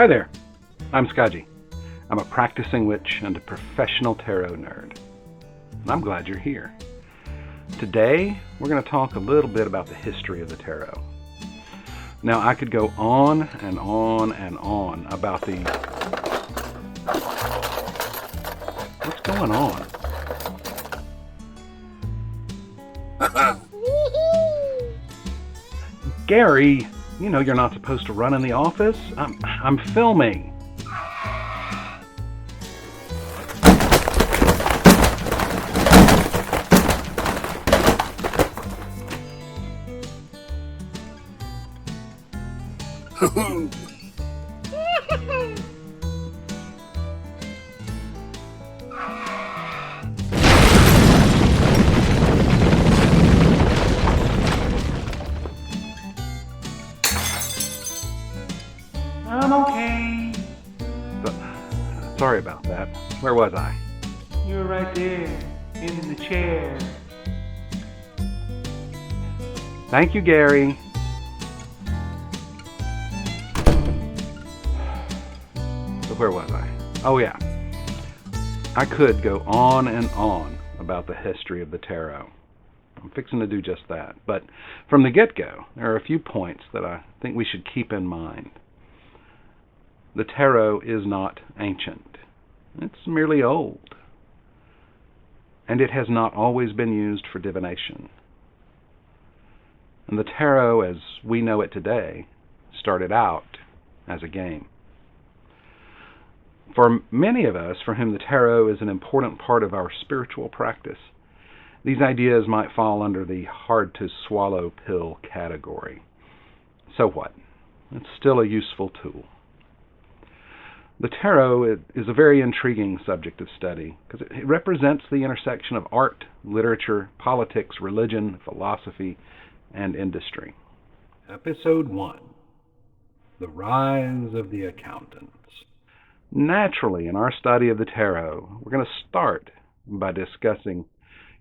Hi there, I'm Skaji. I'm a practicing witch and a professional tarot nerd. And I'm glad you're here. Today, we're going to talk a little bit about the history of the tarot. Now, I could go on and on and on about the... What's going on? Gary, you know you're not supposed to run in the office. I'm filming. I'm okay. Sorry about that. Where was I? You were right there, in the chair. Thank you, Gary. So where was I? Oh yeah. I could go on and on about the history of the tarot. I'm fixing to do just that. But from the get-go, there are a few points that I think we should keep in mind. The tarot is not ancient. It's merely old. And it has not always been used for divination. And the tarot, as we know it today, started out as a game. For many of us for whom the tarot is an important part of our spiritual practice, these ideas might fall under the hard-to-swallow pill category. So what? It's still a useful tool. The tarot is a very intriguing subject of study because it represents the intersection of art, literature, politics, religion, philosophy, and industry. Episode 1. The Rise of the Accountants. Naturally, in our study of the tarot, we're going to start by discussing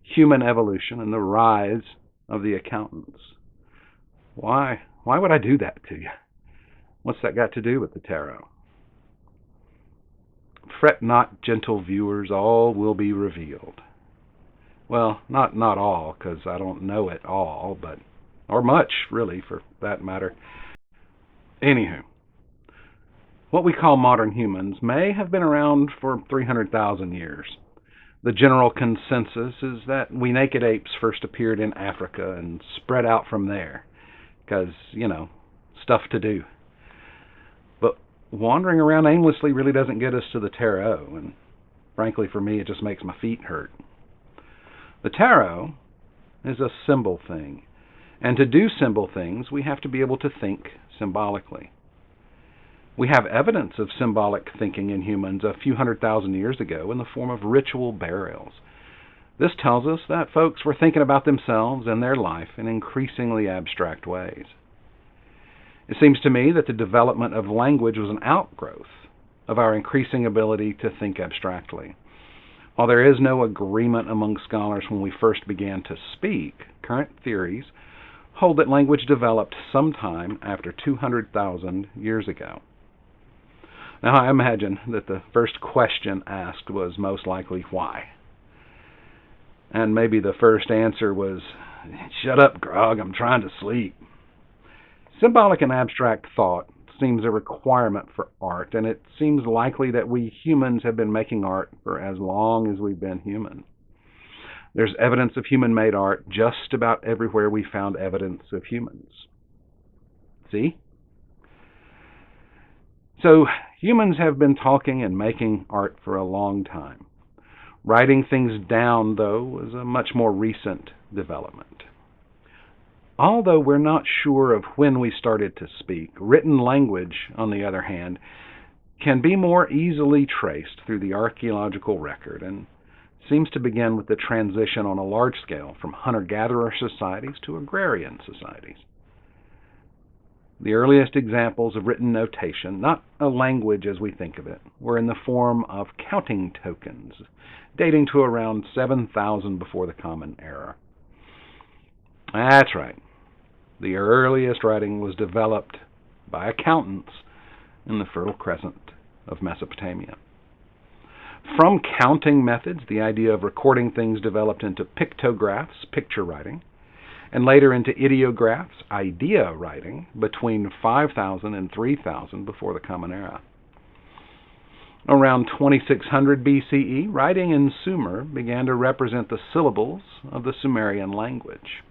human evolution and the rise of the accountants. Why would I do that to you? What's that got to do with the tarot? Fret not, gentle viewers, all will be revealed. Well, not all, because I don't know it all, or much, really, for that matter. Anywho, what we call modern humans may have been around for 300,000 years. The general consensus is that we naked apes first appeared in Africa and spread out from there, because, stuff to do. But wandering around aimlessly really doesn't get us to the tarot, and frankly for me it just makes my feet hurt. The tarot is a symbol thing, and to do symbol things we have to be able to think symbolically. We have evidence of symbolic thinking in humans a few 100,000 years ago in the form of ritual burials. This tells us that folks were thinking about themselves and their life in increasingly abstract ways. It seems to me that the development of language was an outgrowth of our increasing ability to think abstractly. While there is no agreement among scholars when we first began to speak, current theories hold that language developed sometime after 200,000 years ago. Now, I imagine that the first question asked was most likely why. And maybe the first answer was, "Shut up, Grog, I'm trying to sleep." Symbolic and abstract thought seems a requirement for art, and it seems likely that we humans have been making art for as long as we've been human. There's evidence of human-made art just about everywhere we found evidence of humans. See? So, humans have been talking and making art for a long time. Writing things down, though, was a much more recent development. Although we're not sure of when we started to speak, written language, on the other hand, can be more easily traced through the archaeological record and seems to begin with the transition on a large scale from hunter-gatherer societies to agrarian societies. The earliest examples of written notation, not a language as we think of it, were in the form of counting tokens, dating to around 7,000 before the Common Era. That's right. The earliest writing was developed by accountants in the Fertile Crescent of Mesopotamia. From counting methods, the idea of recording things developed into pictographs, picture writing, and later into ideographs, idea writing, between 5000 and 3000 before the Common Era. Around 2600 BCE, writing in Sumer began to represent the syllables of the Sumerian language.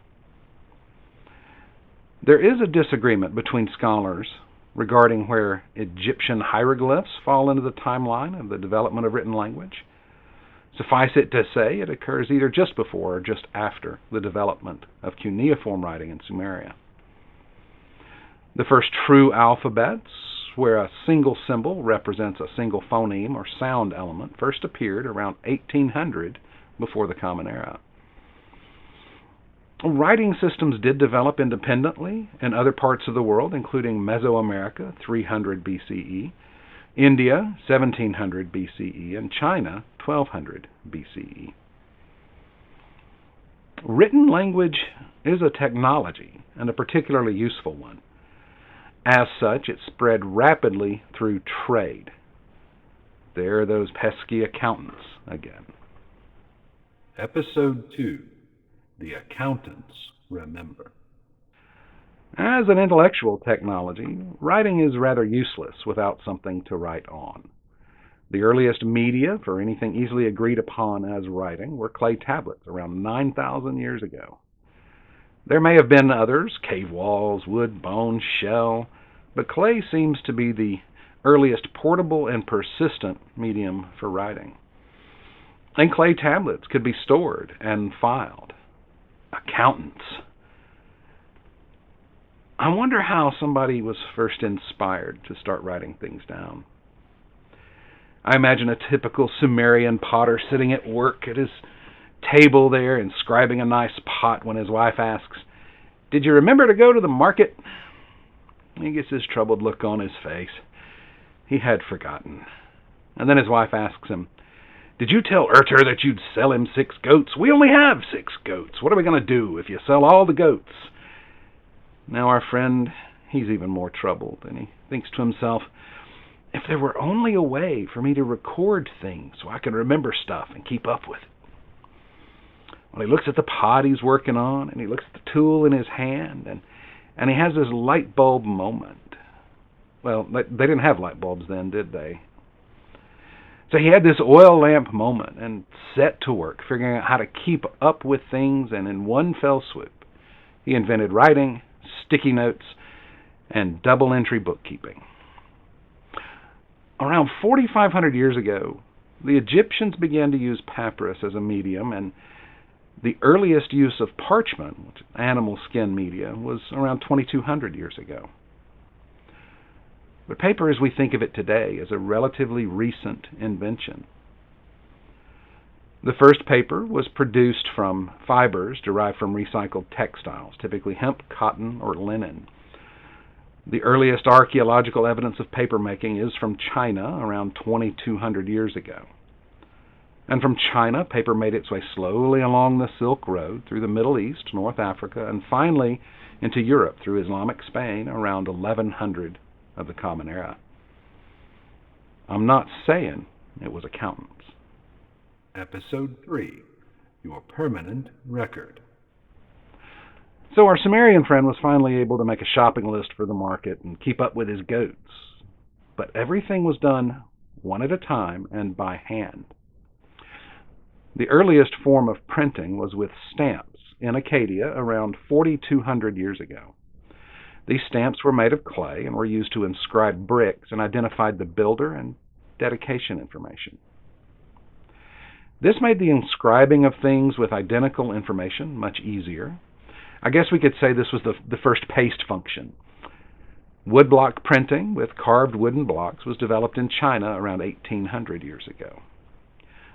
There is a disagreement between scholars regarding where Egyptian hieroglyphs fall into the timeline of the development of written language. Suffice it to say, it occurs either just before or just after the development of cuneiform writing in Sumeria. The first true alphabets, where a single symbol represents a single phoneme or sound element, first appeared around 1800 before the Common Era. Writing systems did develop independently in other parts of the world, including Mesoamerica, 300 BCE, India, 1700 BCE, and China, 1200 BCE. Written language is a technology, and a particularly useful one. As such, it spread rapidly through trade. There are those pesky accountants again. Episode 2. The Accountants Remember. As an intellectual technology, writing is rather useless without something to write on. The earliest media for anything easily agreed upon as writing were clay tablets around 9,000 years ago. There may have been others, cave walls, wood, bone, shell, but clay seems to be the earliest portable and persistent medium for writing. And clay tablets could be stored and filed. Accountants. I wonder how somebody was first inspired to start writing things down. I imagine a typical Sumerian potter sitting at work at his table there, inscribing a nice pot when his wife asks, "Did you remember to go to the market?" He gets his troubled look on his face. He had forgotten. And then his wife asks him, "Did you tell Urter that you'd sell him 6 goats? We only have 6 goats. What are we going to do if you sell all the goats?" Now our friend, he's even more troubled, and he thinks to himself, if there were only a way for me to record things so I could remember stuff and keep up with it. Well, he looks at the pot he's working on, and he looks at the tool in his hand, and he has this light bulb moment. Well, they didn't have light bulbs then, did they? So he had this oil lamp moment and set to work figuring out how to keep up with things, and in one fell swoop, he invented writing, sticky notes, and double-entry bookkeeping. Around 4,500 years ago, the Egyptians began to use papyrus as a medium, and the earliest use of parchment, which is animal skin media, was around 2,200 years ago. But paper, as we think of it today, is a relatively recent invention. The first paper was produced from fibers derived from recycled textiles, typically hemp, cotton, or linen. The earliest archaeological evidence of paper making is from China around 2,200 years ago. And from China, paper made its way slowly along the Silk Road through the Middle East, North Africa, and finally into Europe through Islamic Spain around 1100 of the Common Era. I'm not saying it was accountants. Episode 3. Your Permanent Record. So our Sumerian friend was finally able to make a shopping list for the market and keep up with his goats. But everything was done one at a time and by hand. The earliest form of printing was with stamps in Acadia around 4,200 years ago. These stamps were made of clay and were used to inscribe bricks and identified the builder and dedication information. This made the inscribing of things with identical information much easier. I guess we could say this was the first paste function. Woodblock printing with carved wooden blocks was developed in China around 1,800 years ago.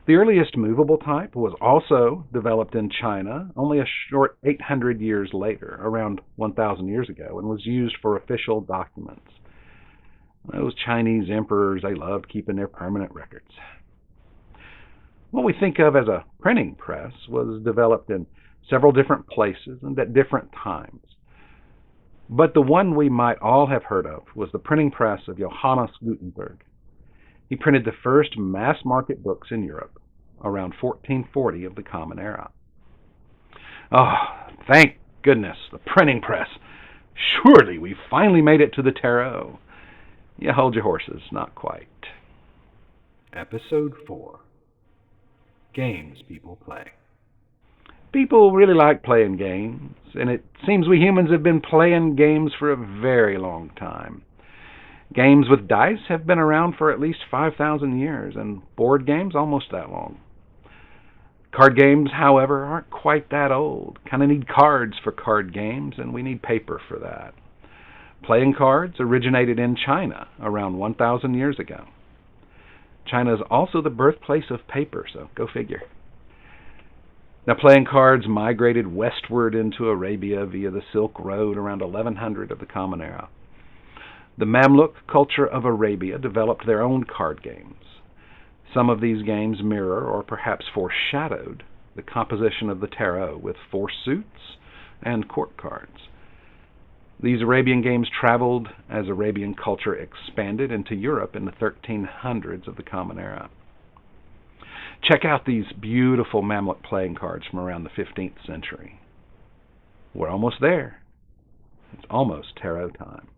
The earliest movable type was also developed in China only a short 800 years later, around 1,000 years ago, and was used for official documents. Those Chinese emperors, they loved keeping their permanent records. What we think of as a printing press was developed in several different places and at different times. But the one we might all have heard of was the printing press of Johannes Gutenberg. He printed the first mass-market books in Europe around 1440 of the Common Era. Oh, thank goodness, the printing press. Surely we've finally made it to the tarot. You hold your horses, not quite. Episode 4. Games People Play. People really like playing games, and it seems we humans have been playing games for a very long time. Games with dice have been around for at least 5,000 years, and board games almost that long. Card games, however, aren't quite that old. Kind of need cards for card games, and we need paper for that. Playing cards originated in China around 1,000 years ago. China is also the birthplace of paper, so go figure. Now, playing cards migrated westward into Arabia via the Silk Road around 1100 of the Common Era. The Mamluk culture of Arabia developed their own card games. Some of these games mirror, or perhaps foreshadowed, the composition of the tarot with 4 suits and court cards. These Arabian games traveled as Arabian culture expanded into Europe in the 1300s of the Common Era. Check out these beautiful Mamluk playing cards from around the 15th century. We're almost there. It's almost tarot time.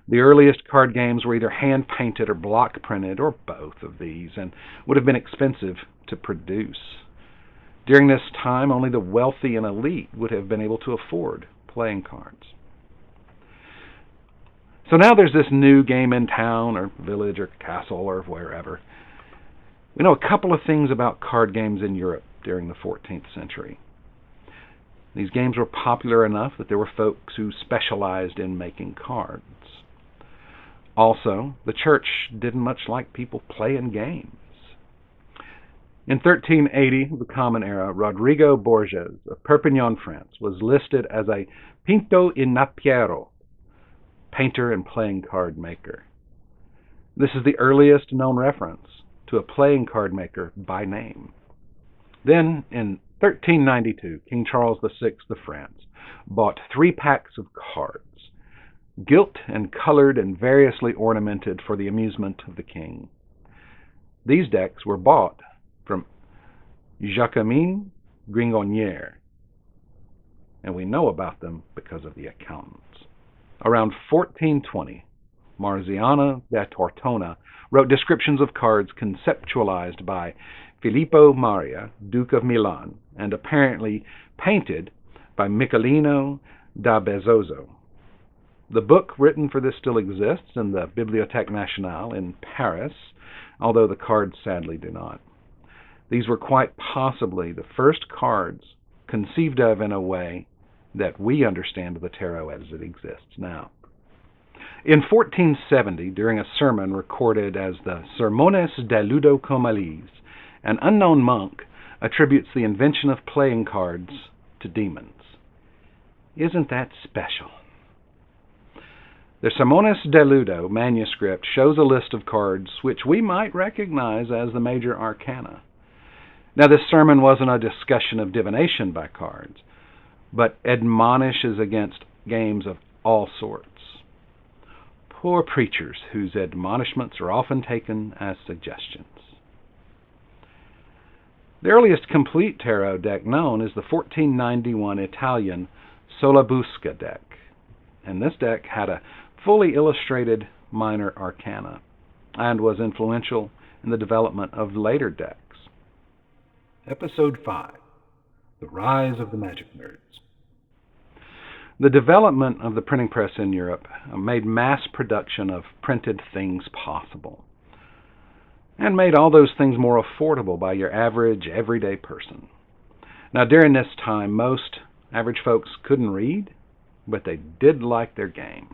The earliest card games were either hand-painted or block-printed, or both of these, and would have been expensive to produce. During this time, only the wealthy and elite would have been able to afford playing cards. So now there's this new game in town, or village, or castle, or wherever. We know a couple of things about card games in Europe during the 14th century. These games were popular enough that there were folks who specialized in making cards. Also, the church didn't much like people playing games. In 1380, the Common Era, Rodrigo Borges of Perpignan, France, was listed as a pinto in napiero, painter and playing card maker. This is the earliest known reference to a playing card maker by name. Then, in 1392, King Charles VI of France bought 3 packs of cards, gilt and colored and variously ornamented for the amusement of the king. These decks were bought from Jacquemin Gringonier, and we know about them because of the accountants. Around 1420, Marziano da Tortona wrote descriptions of cards conceptualized by Filippo Maria, Duke of Milan, and apparently painted by Michelino da Bezzoso. The book written for this still exists in the Bibliothèque Nationale in Paris, although the cards sadly do not. These were quite possibly the first cards conceived of in a way that we understand the tarot as it exists now. In 1470, during a sermon recorded as the Sermones de Ludo Comalis, an unknown monk attributes the invention of playing cards to demons. Isn't that special? The Sermones de Ludo manuscript shows a list of cards which we might recognize as the major arcana. Now, this sermon wasn't a discussion of divination by cards, but admonishes against games of all sorts. Poor preachers whose admonishments are often taken as suggestions. The earliest complete tarot deck known is the 1491 Italian Solabusca deck, and this deck had a fully illustrated minor arcana and was influential in the development of later decks. Episode 5. The Rise of the Magic Nerds. The development of the printing press in Europe made mass production of printed things possible, and made all those things more affordable by your average, everyday person. Now, during this time, most average folks couldn't read, but they did like their games.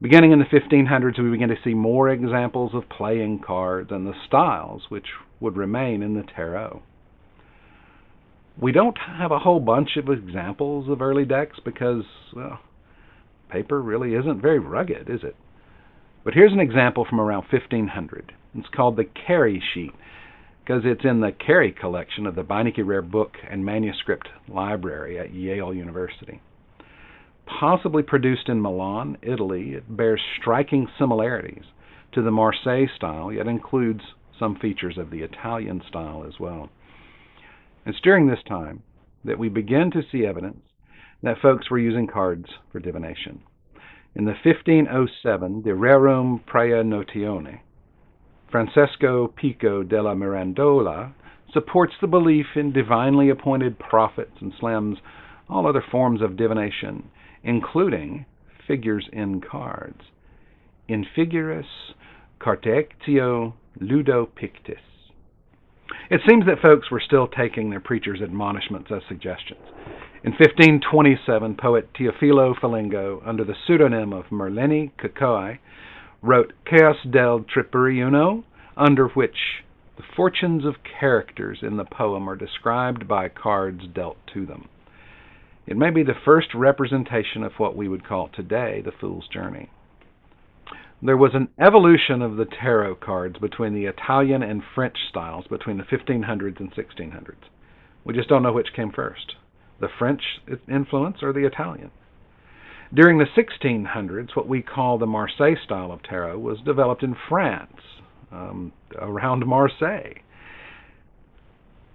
Beginning in the 1500s, we began to see more examples of playing cards and the styles which would remain in the tarot. We don't have a whole bunch of examples of early decks because, well, paper really isn't very rugged, is it? But here's an example from around 1500. It's called the Carey sheet because it's in the Carey collection of the Beinecke Rare Book and Manuscript Library at Yale University. possibly produced in Milan, Italy, it bears striking similarities to the Marseille style, yet includes some features of the Italian style as well. It's during this time that we begin to see evidence that folks were using cards for divination. In the 1507 De Rerum Praenotione, Francesco Pico della Mirandola supports the belief in divinely appointed prophets and slams all other forms of divination, including figures in cards. In figuris cartectio ludo pictis. It seems that folks were still taking their preachers' admonishments as suggestions. In 1527, poet Teofilo Felingo, under the pseudonym of Merlini Cacoi, wrote Chaos del Triperiuno, under which the fortunes of characters in the poem are described by cards dealt to them. It may be the first representation of what we would call today the Fool's Journey. There was an evolution of the tarot cards between the Italian and French styles between the 1500s and 1600s. We just don't know which came first, the French influence or the Italian. During the 1600s, what we call the Marseille style of tarot was developed in France, around Marseille.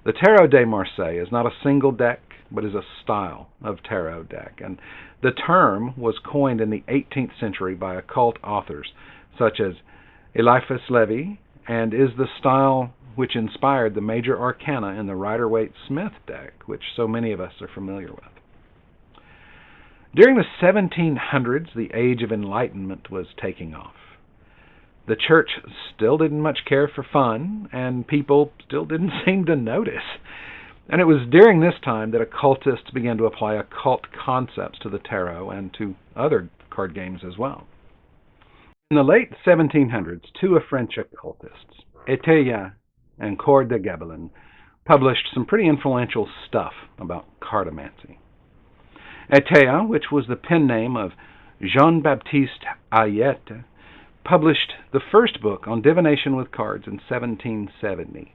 The Tarot de Marseille is not a single deck, but is a style of tarot deck, and the term was coined in the 18th century by occult authors such as Eliphas Levi, and is the style which inspired the major arcana in the Rider-Waite-Smith deck, which so many of us are familiar with. During the 1700s, the Age of Enlightenment was taking off. The church still didn't much care for fun, and people still didn't seem to notice. And it was during this time that occultists began to apply occult concepts to the tarot and to other card games as well. In the late 1700s, two French occultists, Eteilla and Coeur de Gabelin, published some pretty influential stuff about cartomancy. Eteilla, which was the pen name of Jean-Baptiste Hayet, published the first book on divination with cards in 1770.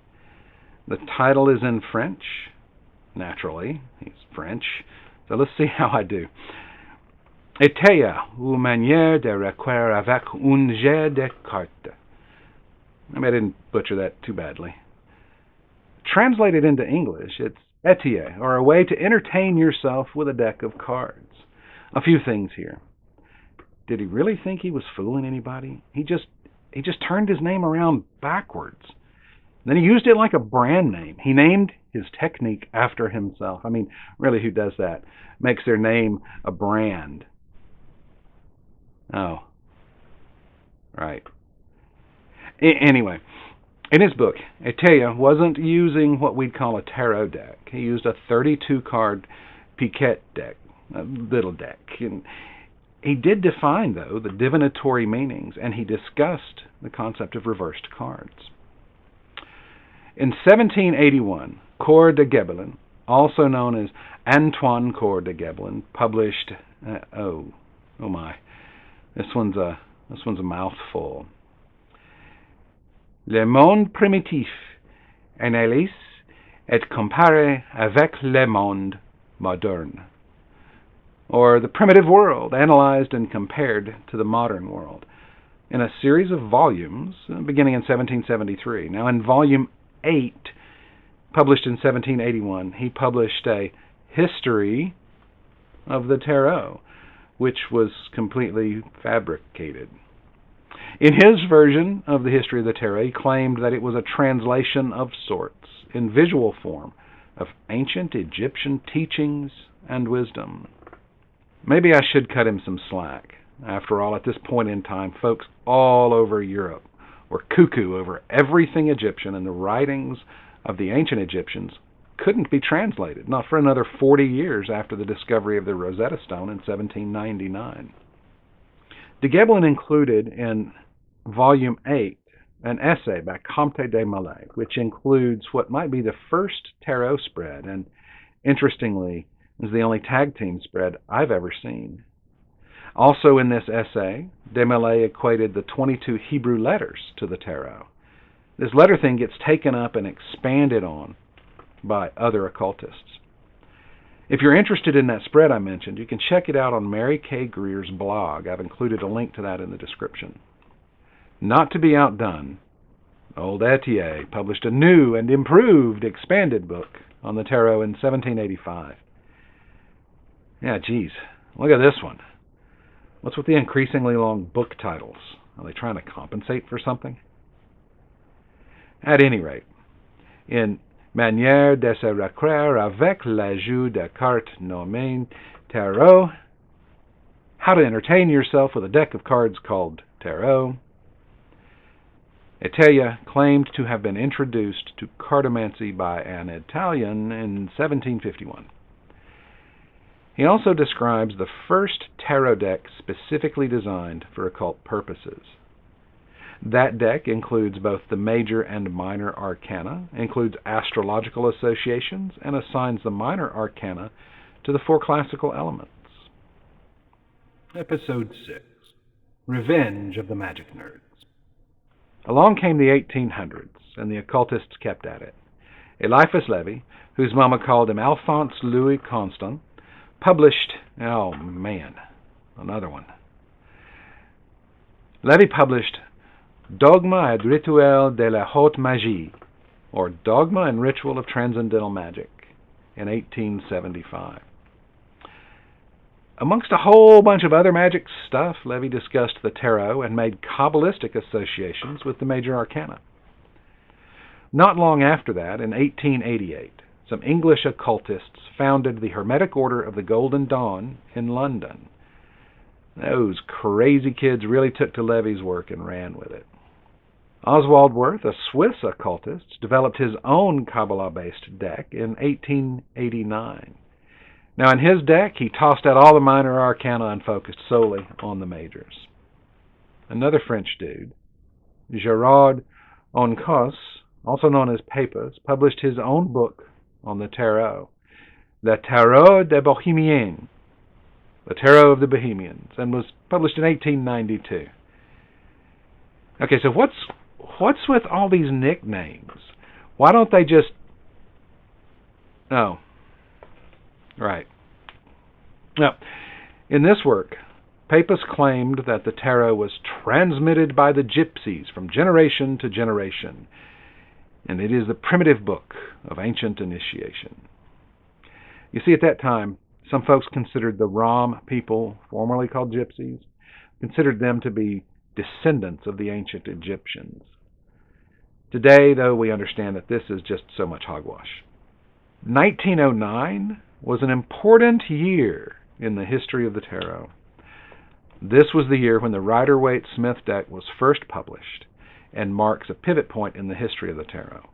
The title is in French. Naturally, he's French, so let's see how I do. Eteilla, ou manière de requer avec un jet de cartes. I didn't butcher that too badly. Translated into English, it's Etier, or a way to entertain yourself with a deck of cards. A few things here. Did he really think he was fooling anybody? He just turned his name around backwards. Then he used it like a brand name. He named his technique after himself. Really, who does that? Makes their name a brand. Oh. Right. Anyway, in his book, Eteilla wasn't using what we'd call a tarot deck. He used a 32-card piquet deck, a little deck. And he did define, though, the divinatory meanings, and he discussed the concept of reversed cards. In 1781, Coeur de Gabelin, also known as Antoine Coeur de Gabelin, published oh my, this one's a mouthful. Le monde primitif, analyse et comparé avec le monde moderne, or the primitive world analyzed and compared to the modern world, in a series of volumes beginning in 1773. Now, in volume 8, published in 1781, he published a history of the tarot, which was completely fabricated. In his version of the history of the tarot, he claimed that it was a translation of sorts, in visual form, of ancient Egyptian teachings and wisdom. Maybe I should cut him some slack. After all, at this point in time, folks all over Europe were cuckoo over everything Egyptian, and the writings of the ancient Egyptians couldn't be translated, not for another 40 years after the discovery of the Rosetta Stone in 1799. De Gabelin included in Volume 8 an essay by Comte de Mallet, which includes what might be the first tarot spread, and interestingly, is the only tag team spread I've ever seen. Also in this essay, de Mallet equated the 22 Hebrew letters to the tarot. This letter thing gets taken up and expanded on by other occultists. If you're interested in that spread I mentioned, you can check it out on Mary K. Greer's blog. I've included a link to that in the description. Not to be outdone, old Etier published a new and improved expanded book on the tarot in 1785. Yeah, geez, look at this one. What's with the increasingly long book titles? Are they trying to compensate for something? At any rate, in Manière de se recréer avec l'ajout de cartes nommées tarot, How to Entertain Yourself with a Deck of Cards Called Tarot, Italia claimed to have been introduced to cartomancy by an Italian in 1751. He also describes the first tarot deck specifically designed for occult purposes. That deck includes both the major and minor arcana, includes astrological associations, and assigns the minor arcana to the 4 classical elements. Episode 6. Revenge of the Magic Nerds. Along came the 1800s, and the occultists kept at it. Eliphas Levi, whose mama called him Alphonse Louis Constant, published, another one. Levi published Dogma et Rituel de la Haute Magie, or Dogma and Ritual of Transcendental Magic, in 1875. Amongst a whole bunch of other magic stuff, Levi discussed the tarot and made Kabbalistic associations with the major arcana. Not long after that, in 1888, some English occultists founded the Hermetic Order of the Golden Dawn in London. Those crazy kids really took to Levi's work and ran with it. Oswald Wirth, a Swiss occultist, developed his own Kabbalah-based deck in 1889. Now, in his deck, he tossed out all the minor arcana and focused solely on the majors. Another French dude, Gerard Oncos, also known as Papus, published his own book on the tarot, Le Tarot des Bohémiens, the Tarot of the Bohemians, and was published in 1892. Okay, so what's with all these nicknames? Why don't they just... Oh, right. Now, in this work, Papus claimed that the tarot was transmitted by the gypsies from generation to generation, and it is the primitive book of ancient initiation. You see, at that time, some folks considered the Rom people, formerly called gypsies, considered them to be descendants of the ancient Egyptians. Today, though, we understand that this is just so much hogwash. 1909 was an important year in the history of the tarot. This was the year when the Rider-Waite-Smith deck was first published and marks a pivot point in the history of the tarot.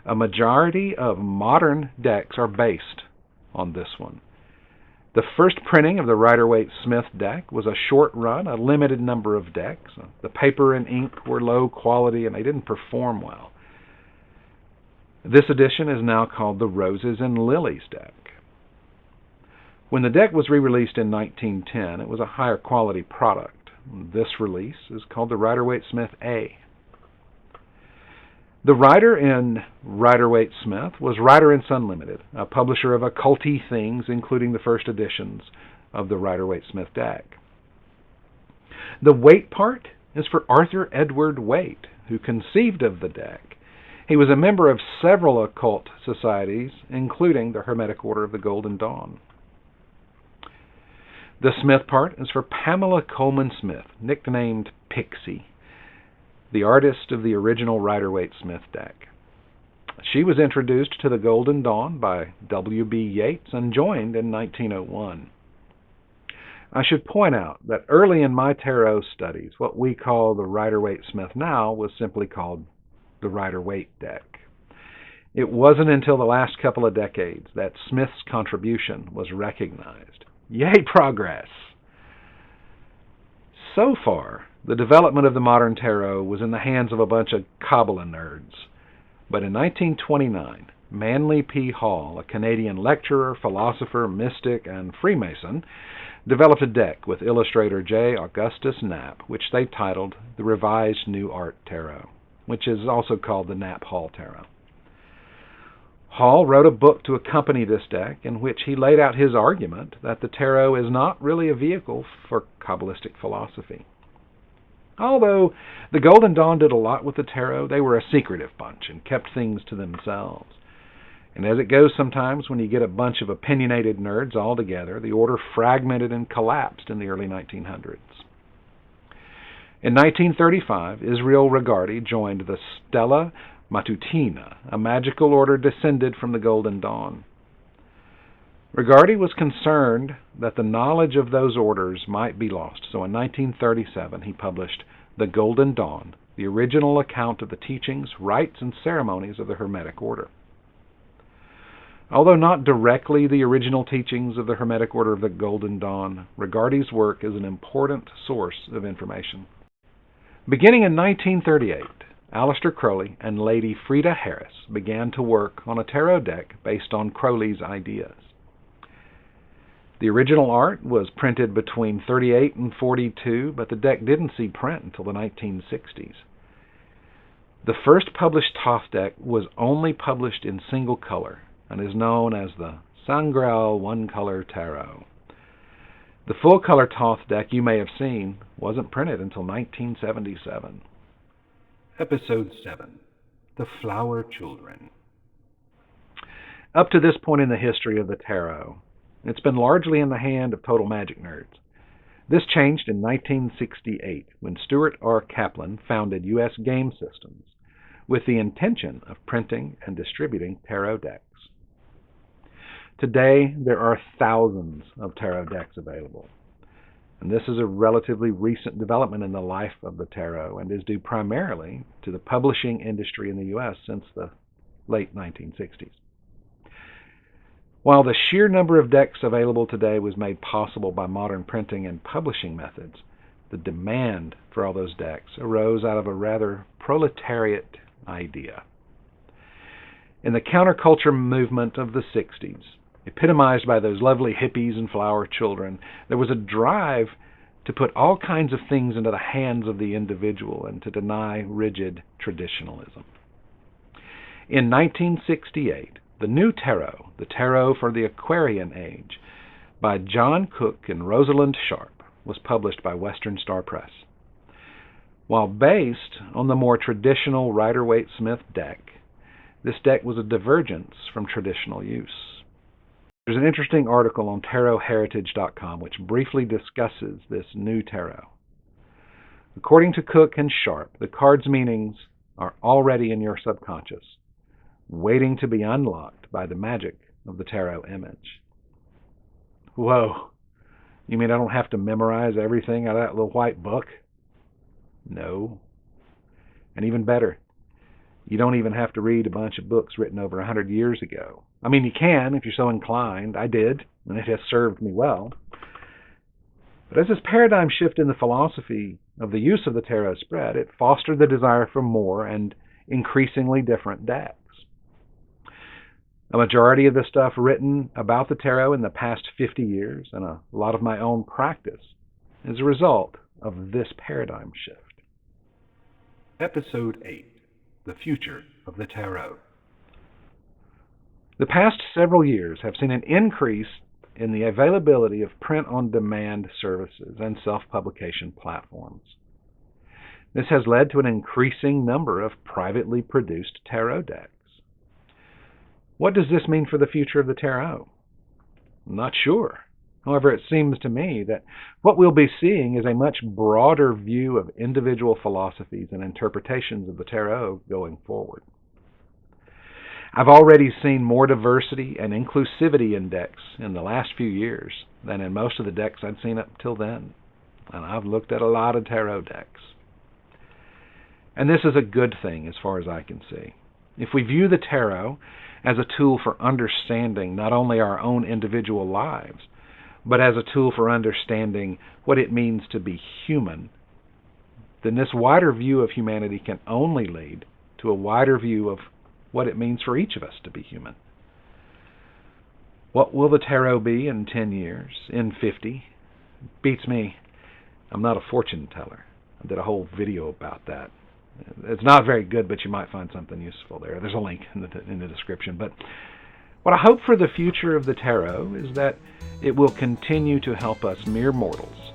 A majority of modern decks are based on this one. The first printing of the Rider-Waite-Smith deck was a short run, a limited number of decks. The paper and ink were low quality and they didn't perform well. This edition is now called the Roses and Lilies deck. When the deck was re-released in 1910, it was a higher quality product. This release is called the Rider-Waite-Smith A. The writer in Rider-Waite-Smith was Rider & Son Limited, a publisher of occulty things, including the first editions of the Rider-Waite-Smith deck. The Waite part is for Arthur Edward Waite, who conceived of the deck. He was a member of several occult societies, including the Hermetic Order of the Golden Dawn. The Smith part is for Pamela Coleman Smith, nicknamed Pixie, the artist of the original Rider-Waite-Smith deck. She was introduced to the Golden Dawn by W.B. Yeats and joined in 1901. I should point out that early in my tarot studies, what we call the Rider-Waite-Smith now was simply called the Rider-Waite deck. It wasn't until the last couple of decades that Smith's contribution was recognized. Yay, progress! So far, the development of the modern tarot was in the hands of a bunch of Kabbalah nerds. But in 1929, Manly P. Hall, a Canadian lecturer, philosopher, mystic, and Freemason, developed a deck with illustrator J. Augustus Knapp, which they titled the Revised New Art Tarot, which is also called the Knapp Hall Tarot. Hall wrote a book to accompany this deck in which he laid out his argument that the tarot is not really a vehicle for Kabbalistic philosophy. Although the Golden Dawn did a lot with the tarot, they were a secretive bunch and kept things to themselves. And as it goes sometimes when you get a bunch of opinionated nerds all together, the order fragmented and collapsed in the early 1900s. In 1935, Israel Regardie joined the Stella Matutina, a magical order descended from the Golden Dawn. Regardie was concerned that the knowledge of those orders might be lost, so in 1937 he published The Golden Dawn, the original account of the teachings, rites, and ceremonies of the Hermetic Order. Although not directly the original teachings of the Hermetic Order of the Golden Dawn, Regardie's work is an important source of information. Beginning in 1938, Aleister Crowley and Lady Frieda Harris began to work on a tarot deck based on Crowley's ideas. The original art was printed between 38 and 42, but the deck didn't see print until the 1960s. The first published Thoth deck was only published in single color and is known as the Sangreal One-Color Tarot. The full-color Thoth deck you may have seen wasn't printed until 1977. Episode 7. The Flower Children. Up to this point in the history of the tarot, it's been largely in the hand of total magic nerds. This changed in 1968 when Stuart R. Kaplan founded U.S. Game Systems with the intention of printing and distributing tarot decks. Today, there are thousands of tarot decks available, and this is a relatively recent development in the life of the tarot and is due primarily to the publishing industry in the U.S. since the late 1960s. While the sheer number of decks available today was made possible by modern printing and publishing methods, the demand for all those decks arose out of a rather proletariat idea. In the counterculture movement of the 60s, epitomized by those lovely hippies and flower children, there was a drive to put all kinds of things into the hands of the individual and to deny rigid traditionalism. In 1968, the new tarot, the Tarot for the Aquarian Age, by John Cook and Rosalind Sharp, was published by Western Star Press. While based on the more traditional Rider-Waite-Smith deck, this deck was a divergence from traditional use. There's an interesting article on tarotHeritage.com which briefly discusses this new tarot. According to Cook and Sharp, the card's meanings are already in your subconscious, waiting to be unlocked by the magic of the tarot image. Whoa, you mean I don't have to memorize everything out of that little white book? No. And even better, you don't even have to read a bunch of books written over 100 years ago. I mean, you can if you're so inclined. I did, and it has served me well. But as this paradigm shift in the philosophy of the use of the tarot spread, it fostered the desire for more and increasingly different decks. A majority of the stuff written about the tarot in the past 50 years, and a lot of my own practice, is a result of this paradigm shift. Episode 8. The Future of the Tarot. The past several years have seen an increase in the availability of print-on-demand services and self-publication platforms. This has led to an increasing number of privately produced tarot decks. What does this mean for the future of the tarot? I'm not sure. However, it seems to me that what we'll be seeing is a much broader view of individual philosophies and interpretations of the tarot going forward. I've already seen more diversity and inclusivity in decks in the last few years than in most of the decks I'd seen up till then. And I've looked at a lot of tarot decks. And this is a good thing as far as I can see. If we view the tarot as a tool for understanding not only our own individual lives, but as a tool for understanding what it means to be human, then this wider view of humanity can only lead to a wider view of what it means for each of us to be human. What will the tarot be in 10 years, in 50? Beats me. I'm not a fortune teller. I did a whole video about that. It's not very good, but you might find something useful there. There's a link in the description. But what I hope for the future of the tarot is that it will continue to help us mere mortals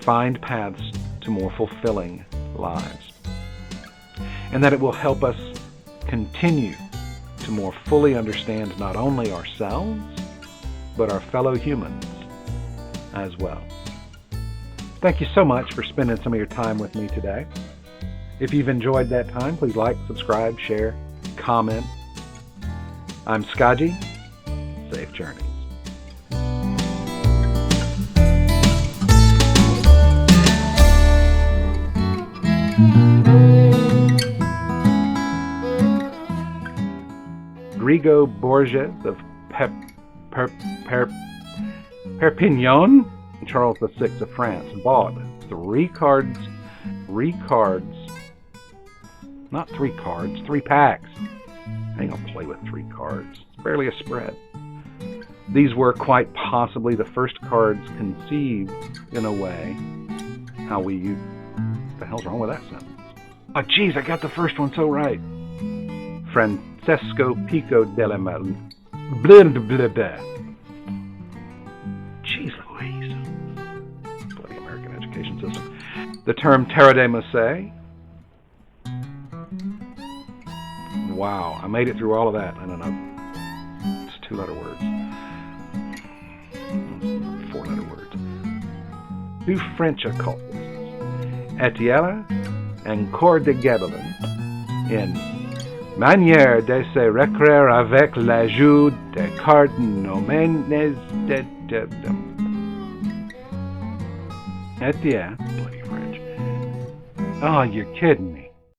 find paths to more fulfilling lives, and that it will help us continue to more fully understand not only ourselves, but our fellow humans as well. Thank you so much for spending some of your time with me today. If you've enjoyed that time, please like, subscribe, share, comment. I'm Skaji. Safe journeys. Grigo Borges of Perpignan, Charles VI of France, bought three packs. I ain't gonna play with 3 cards. It's barely a spread. These were quite possibly the first cards conceived in a way how we use. What the hell's wrong with that sentence? Oh, geez, I got the first one so right. Francesco Pico della Jeez Louise. Bloody American education system. The term terre de Mosaic. Wow, I made it through all of that. I don't know. It's 2-letter words. 4-letter words. 2 French occultists, Etienne and Coeur de Gabelin, in Manière de se recréer avec l'ajout des cartes nommées de Etienne, bloody French. Oh, you're kidding me.